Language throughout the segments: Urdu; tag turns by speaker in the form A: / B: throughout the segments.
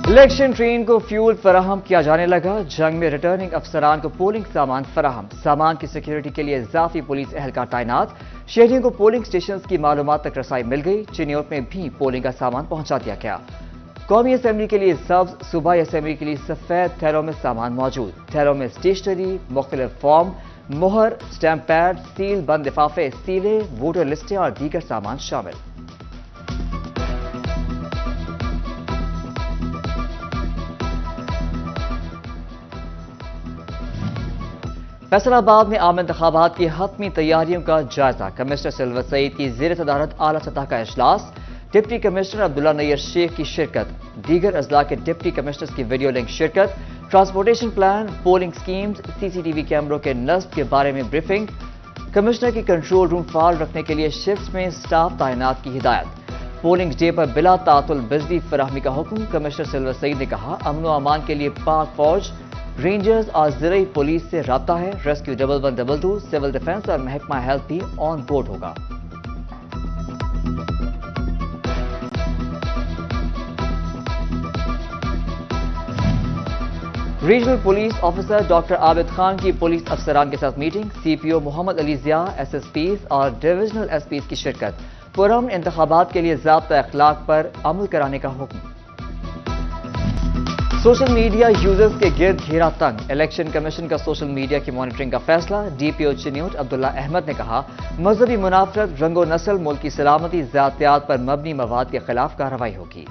A: الیکشن ٹرین کو فیول فراہم کیا جانے لگا. جنگ میں ریٹرننگ افسران کو پولنگ سامان فراہم. سامان کی سیکیورٹی کے لیے اضافی پولیس اہلکار تعینات. شہریوں کو پولنگ سٹیشنز کی معلومات تک رسائی مل گئی. چنیوٹ میں بھی پولنگ کا سامان پہنچا دیا گیا. قومی اسمبلی کے لیے سبز، صوبائی اسمبلی کے لیے سفید تھیلوں میں سامان موجود. تھیلوں میں اسٹیشنری، مختلف فارم، مہر، سٹیمپ پیڈ، سیل بند لفافے، سیلیں، ووٹر لسٹیں اور دیگر سامان شامل. فیصل آباد میں عام انتخابات کی حتمی تیاریوں کا جائزہ. کمشنر سلور سعید کی زیر صدارت اعلیٰ سطح کا اجلاس. ڈپٹی کمشنر عبداللہ نیر شیخ کی شرکت. دیگر اضلاع کے ڈپٹی کمشنرز کی ویڈیو لنک شرکت. ٹرانسپورٹیشن پلان، پولنگ سکیمز، سی سی ٹی وی کیمروں کے نصب کے بارے میں بریفنگ. کمشنر کی کنٹرول روم فعال رکھنے کے لیے شفٹس میں سٹاف تعینات کی ہدایت. پولنگ ڈے پر بلا تعطل بجلی فراہمی کا حکم. کمشنر سلور سعید نے کہا امن و امان کے لیے پاک فوج، رینجرز اور زرعی پولیس سے رابطہ ہے. ریسکیو 1122، سول ڈیفنس اور محکمہ ہیلتھ بھی آن بورڈ ہوگا. Regional police officer doctor Abid Khan کی پولیس افسران کے ساتھ میٹنگ. سی پی او محمد علی ضیاء، ایس ایس پیز اور ڈویژنل ایس پیز کی شرکت. پرامن انتخابات کے لیے ضابطہ اخلاق پر عمل کرانے کا حکم. سوشل میڈیا یوزرز کے گرد گھیرا تنگ. الیکشن کمیشن کا سوشل میڈیا کی مانیٹرنگ کا فیصلہ. ڈی پی او چنیوٹ عبداللہ احمد نے کہا مذہبی منافرت، رنگ و نسل، ملک کی سلامتی، ذاتیات پر مبنی مواد کے خلاف کارروائی ہوگی.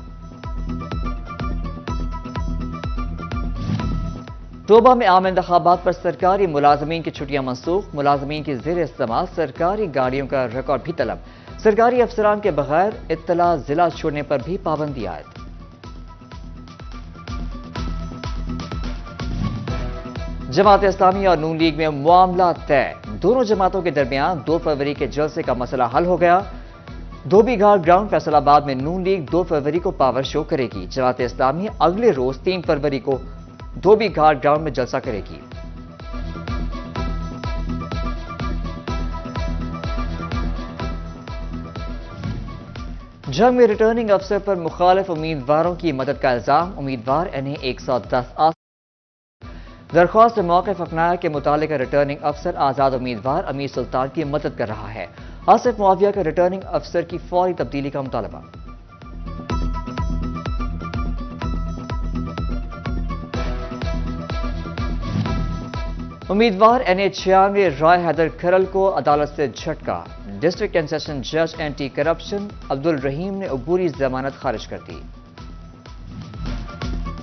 A: توبہ میں عام انتخابات پر سرکاری ملازمین کی چھٹیاں منسوخ. ملازمین کی زیر استعمال سرکاری گاڑیوں کا ریکارڈ بھی طلب. سرکاری افسران کے بغیر اطلاع ضلع چھوڑنے پر بھی پابندی عائد. جماعت اسلامی اور نون لیگ میں معاملہ طے. دونوں جماعتوں کے درمیان 2 فروری کے جلسے کا مسئلہ حل ہو گیا. دھوبی گھاٹ گراؤنڈ فیصل آباد میں نون لیگ 2 فروری کو پاور شو کرے گی. جماعت اسلامی اگلے روز 3 فروری کو دھوبی گھاٹ گراؤنڈ میں جلسہ کرے گی. جنگ میں ریٹرننگ افسر پر مخالف امیدواروں کی مدد کا الزام. امیدوار انہیں 110 درخواست موقف اپنایا کے متعلقہ ریٹرننگ افسر آزاد امیدوار امیر سلطان کی مدد کر رہا ہے. آصف معاویہ کا ریٹرننگ افسر کی فوری تبدیلی کا مطالبہ. امیدوار این اے 96 رائے حیدر کھرل کو عدالت سے جھٹکا. ڈسٹرکٹ کنسیشن جج اینٹی کرپشن عبدالرحیم نے عبوری ضمانت خارج کر دی.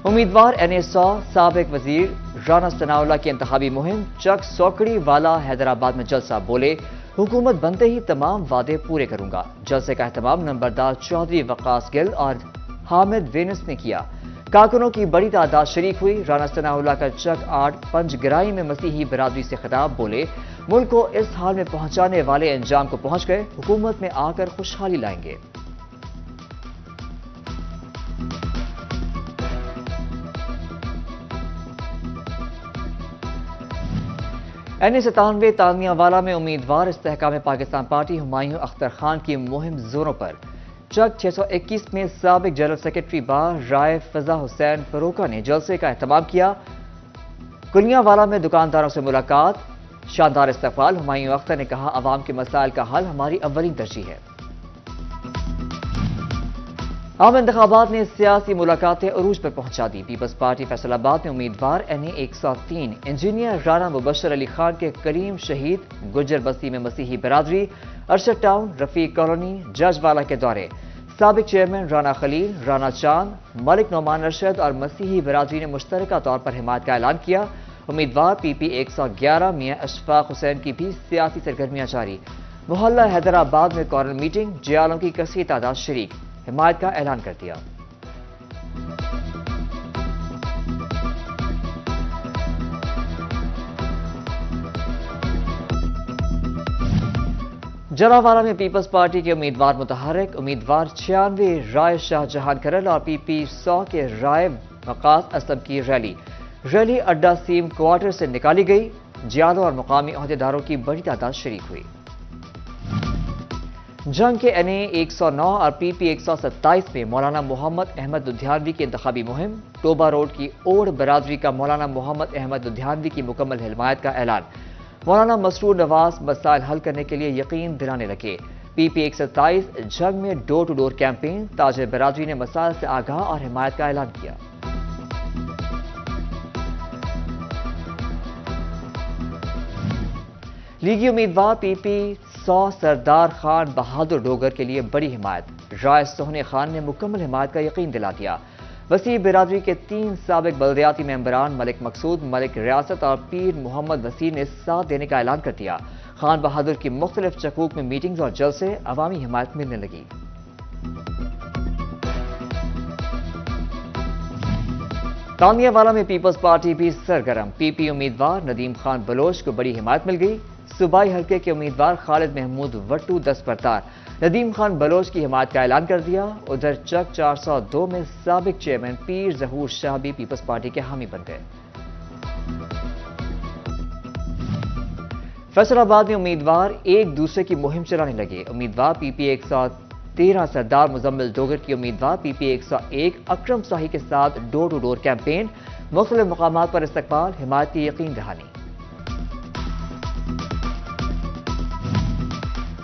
A: امیدوار این اے 100 سابق وزیر رانا ثناءاللہ کی انتخابی مہم. چک سوکڑی والا حیدرآباد میں جلسہ. بولے حکومت بنتے ہی تمام وعدے پورے کروں گا. جلسے کا اہتمام نمبردار چودھری وقاص گل اور حامد وینس نے کیا. کارکنوں کی بڑی تعداد شریک ہوئی. رانا ثناءاللہ کا چک 8 پنج گرائی میں مسیحی برادری سے خطاب. بولے ملک کو اس حال میں پہنچانے والے انجام کو پہنچ گئے. حکومت میں آ کر خوشحالی لائیں گے. این اے 97 تانیہ والا میں امیدوار استحکام پاکستان پارٹی ہمایوں اختر خان کی مہم زوروں پر. چک 621 میں سابق جنرل سیکرٹری بار رائے فضا حسین فروکا نے جلسے کا اہتمام کیا. کلیا والا میں دکانداروں سے ملاقات. شاندار استقبال. ہمایوں اختر نے کہا عوام کے مسائل کا حل ہماری اولین ترجیح ہے. عام انتخابات نے سیاسی ملاقاتیں عروج پر پہنچا دی. پیپلز پارٹی فیصل آباد میں امیدوار این اے 103 انجینئر رانا مبشر علی خان کے کریم شہید. گجر بستی میں مسیحی برادری. ارشد ٹاؤن، رفیق کالونی، جج والا کے دورے. سابق چیئرمین رانا خلیل، رانا چاند، ملک نعمان ارشد اور مسیحی برادری نے مشترکہ طور پر حمایت کا اعلان کیا. امیدوار پی پی 111 میاں اشفاق حسین کی بھی سیاسی سرگرمیاں جاری. محلہ حیدرآباد میں کارنر میٹنگ. جیالوں کی کثیر تعداد شریک. حمایت کا اعلان کر دیا. جلاوالہ میں پیپلز پارٹی کے امیدوار متحرک. امیدوار 96 رائے شاہ جہان کھرل اور پی پی 100 کے رائے وقاص اسلم کی ریلی. ریلی اڈا سیم کوارٹر سے نکالی گئی. جیالوں اور مقامی عہدیداروں کی بڑی تعداد شریک ہوئی. جنگ کے این اے 109 اور پی پی 127 میں مولانا محمد احمد لدھیانوی کی انتخابی مہم، ٹوبہ روڈ کی اوڑ برادری کا مولانا محمد احمد لدھیانوی کی مکمل حمایت کا اعلان۔ مولانا مسرور نواز مسائل حل کرنے کے لیے یقین دلانے لگے۔ پی پی 127 جنگ میں ڈور ٹو ڈور کیمپین، تاجر برادری نے مسائل سے آگاہ اور حمایت کا اعلان کیا۔ لیگی امیدوار پی پی 100 سردار خان بہادر ڈوگر کے لیے بڑی حمایت، رائے سہنے خان نے مکمل حمایت کا یقین دلا دیا۔ وسیع برادری کے 3 سابق بلدیاتی ممبران ملک مقصود، ملک ریاست اور پیر محمد وسیع نے ساتھ دینے کا اعلان کر دیا۔ خان بہادر کی مختلف چکوک میں میٹنگز اور جلسے، عوامی حمایت ملنے لگی۔ تانیہ والا میں پیپلز پارٹی بھی سرگرم، پی پی امیدوار ندیم خان بلوچ کو بڑی حمایت مل گئی۔ صوبائی حلقے کے امیدوار خالد محمود وٹو دستبردار ندیم خان بلوچ کی حمایت کا اعلان کر دیا۔ ادھر چک 402 میں سابق چیئرمین پیر ظہور شاہ بھی پیپلز پارٹی کے حامی بن گئے۔ فیصل آباد میں امیدوار ایک دوسرے کی مہم چلانے لگے۔ امیدوار پی پی 113 سردار مزمل ڈوگر کی امیدوار پی پی 101 اکرم صاحی کے ساتھ ڈور ٹو ڈور کیمپین، مختلف مقامات پر استقبال، حمایت کی یقین دہانی۔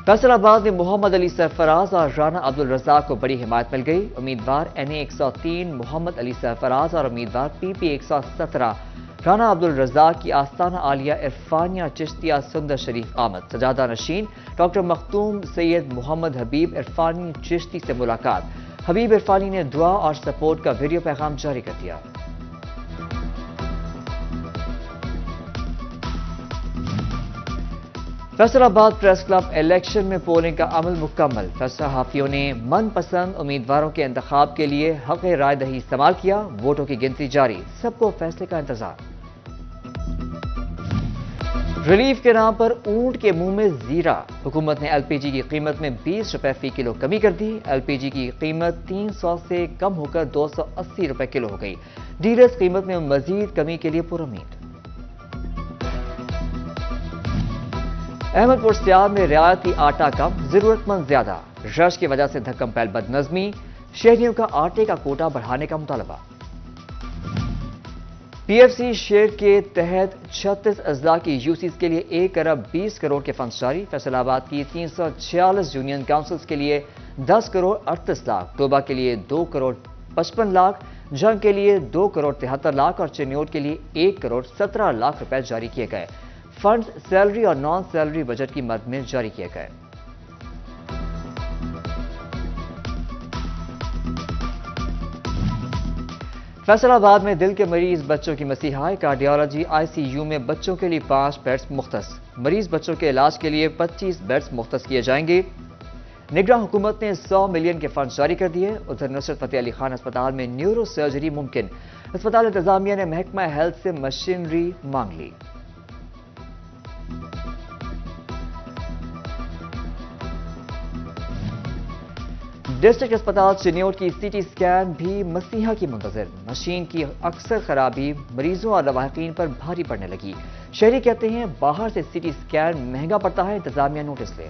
A: فیصل آباد میں محمد علی سرفراز اور رانا عبدالرزاق کو بڑی حمایت مل گئی۔ امیدوار این اے 103 محمد علی سرفراز اور امیدوار پی پی 117 رانا عبدالرزاق کی آستانہ عالیہ عرفانیہ چشتیہ سندر شریف آمد۔ سجادہ نشین ڈاکٹر مختوم سید محمد حبیب عرفانی چشتی سے ملاقات، حبیب عرفانی نے دعا اور سپورٹ کا ویڈیو پیغام جاری کر دیا۔ فیصل آباد پریس کلب الیکشن میں پولنگ کا عمل مکمل، صحافیوں نے من پسند امیدواروں کے انتخاب کے لیے حق رائے دہی استعمال کیا، ووٹوں کی گنتی جاری، سب کو فیصلے کا انتظار۔ ریلیف کے نام پر اونٹ کے منہ میں زیرہ، حکومت نے ایل پی جی کی قیمت میں 20 روپے فی کلو کمی کر دی۔ ایل پی جی کی قیمت 300 سے کم ہو کر 280 روپے کلو ہو گئی، ڈیلرز قیمت میں مزید کمی کے لیے پرامید۔ احمد پور سیال میں رعایتی آٹا کم، ضرورت مند زیادہ، رش کی وجہ سے دھکم پہل بد نظمی، شہریوں کا آٹے کا کوٹا بڑھانے کا مطالبہ۔ پی ایف سی شیئر کے تحت 36 اضلاع کی یو سیز کے لیے 1 ارب 20 کروڑ کے فنڈز جاری، فیصل آباد کی 346 یونین کاؤنسلز کے لیے 10 کروڑ 38 لاکھ، ٹوبہ کے لیے 2 کروڑ 55 لاکھ، جنگ کے لیے 2 کروڑ 73 لاکھ اور چنیوٹ کے لیے 1 کروڑ 17 لاکھ روپے جاری کیے گئے۔ فنڈز سیلری اور نان سیلری بجٹ کی مد میں جاری کیے گئے۔ فیصل آباد میں دل کے مریض بچوں کی مسیحا، کارڈیالوجی آئی سی یو میں بچوں کے لیے 5 بیڈز مختص، مریض بچوں کے علاج کے لیے 25 بیڈز مختص کیے جائیں گے۔ نگراں حکومت نے 100 ملین کے فنڈز جاری کر دیے۔ ادھر نصرت فتح علی خان اسپتال میں نیورو سرجری ممکن، اسپتال انتظامیہ نے محکمہ ہیلتھ سے مشینری مانگ لی۔ ڈسٹرکٹ اسپتال چنیوٹ کی سی ٹی سکین بھی مسیحا کی منتظر، مشین کی اکثر خرابی مریضوں اور لواحقین پر بھاری پڑنے لگی، شہری کہتے ہیں باہر سے سی ٹی سکین مہنگا پڑتا ہے، انتظامیہ نوٹس لے۔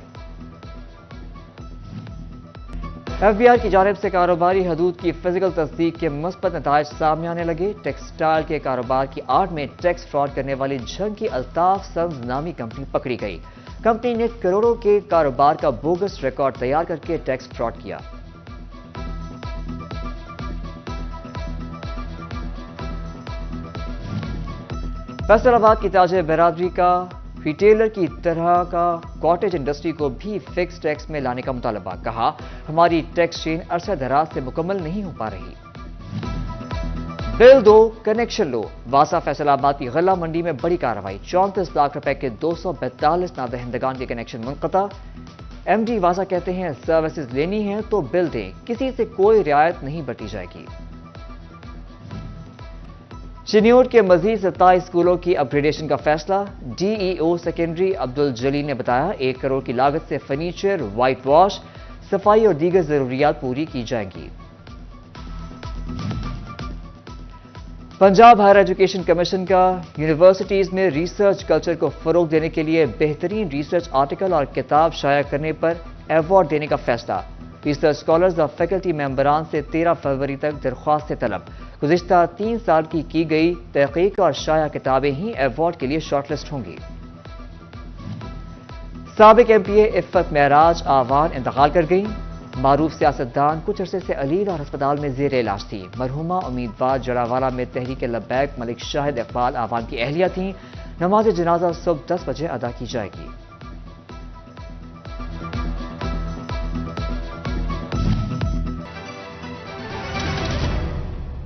A: ایف بی آئی کی جانب سے کاروباری حدود کی فزیکل تصدیق کے مثبت نتائج سامنے آنے لگے۔ ٹیکسٹائل کے کاروبار کی آڑ میں ٹیکس فراڈ کرنے والی جھنگ کی الطاف سنز نامی کمپنی پکڑی گئی۔ کمپنی نے کروڑوں کے کاروبار کا بوگس ریکارڈ تیار کر کے ٹیکس فراڈ کیا۔ فیصل آباد کی تاجر برادری کا ریٹیلر کی طرح کا کاٹیج انڈسٹری کو بھی فکس ٹیکس میں لانے کا مطالبہ، کہا ہماری ٹیکس چین عرصہ دراز سے مکمل نہیں ہو پا رہی۔ بل دو کنیکشن لو، واسا فیصل آباد کی غلہ منڈی میں بڑی کارروائی، 34 لاکھ روپے کے 242 نادہندگان کے کنیکشن منقطع۔ ایم ڈی واسا کہتے ہیں سروسز لینی ہے تو بل دیں، کسی سے کوئی رعایت نہیں برتی جائے گی۔ چنیوٹ کے مزید 27 اسکولوں کی اپ گریڈیشن کا فیصلہ، ڈی ای او سیکنڈری عبدالجلیل نے بتایا 1 کروڑ کی لاگت سے فرنیچر، وائٹ واش، صفائی اور دیگر ضروریات پوری کی جائیں گی۔ پنجاب ہائر ایجوکیشن کمیشن کا یونیورسٹیز میں ریسرچ کلچر کو فروغ دینے کے لیے بہترین ریسرچ آرٹیکل اور کتاب شائع کرنے پر ایوارڈ دینے کا فیصلہ۔ بیشتر اسکالرز اور فیکلٹی ممبران سے 13 فروری تک درخواستیں طلب۔ گزشتہ 3 سال کی گئی تحقیق اور شائع کتابیں ہی ایوارڈ کے لیے شارٹ لسٹ ہوں گی۔ سابق ایم پی اے عفت معراج آوان انتقال کر گئی۔ معروف سیاستدان کچھ عرصے سے علیل اور ہسپتال میں زیر علاج تھی۔ مرحومہ امیدوار جڑاوالا میں تحریک لبیک ملک شاہد اقبال آوان کی اہلیہ تھیں۔ نماز جنازہ صبح 10 بجے ادا کی جائے گی۔